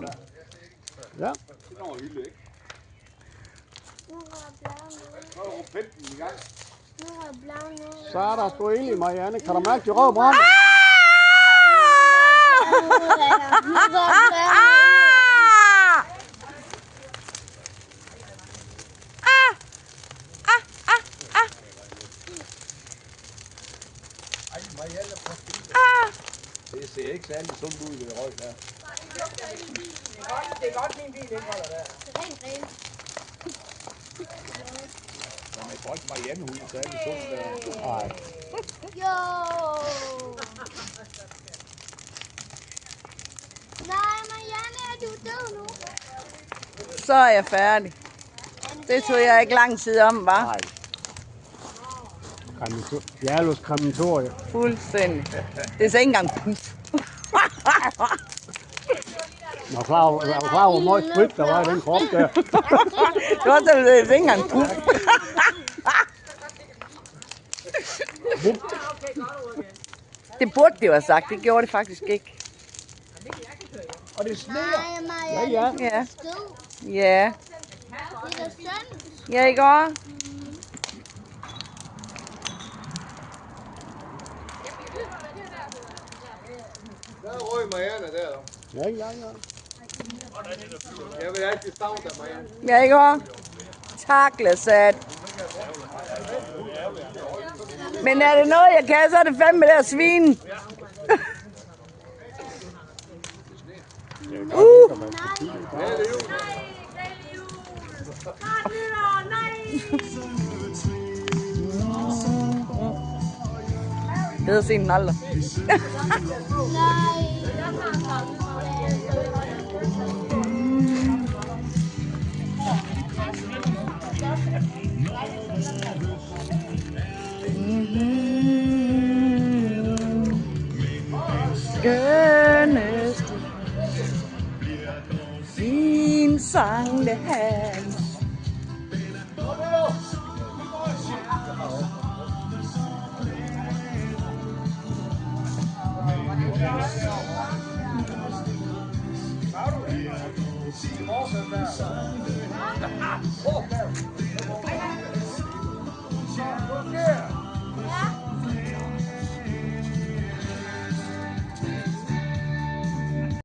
Ja. Det når hylde, ikke? Nu er rumpetten i gang. Så er der sgu egentlig, Marianne. Kan du mærke de røde brænde? Ej, Marianne, det ser ikke særlig sundt ud, det røg der. Det er godt, min bil ikke holder der. Men jeg tror ikke, Marianne hun er særlig sundt der. Nej. Jo. Nej, Marianne, er du død nu? Så er jeg færdig. Det tog jeg ikke lang tid om, var. Nej. Bjerløs krematorie. Fuldstændig. Det er så ikke engang puf. Jeg var klar over, hvor meget sprit der var i den krop der. Det var så ikke engang puf. Det burde de jo have sagt. Det gjorde det faktisk ikke. Og det sneer. Nej, Ja, Marianne. Ja. Skid. Ja. Det er da synd. Ja, ikke også? Der røg Marianne der. Ja. Jeg vil altid savne dig, Marianne. Ja, ikke også? Takle sat. Men er det noget, jeg kan, så er det fandme der svin. Bedre sent end aldrig. Skønneste fin sang det hans. Åh,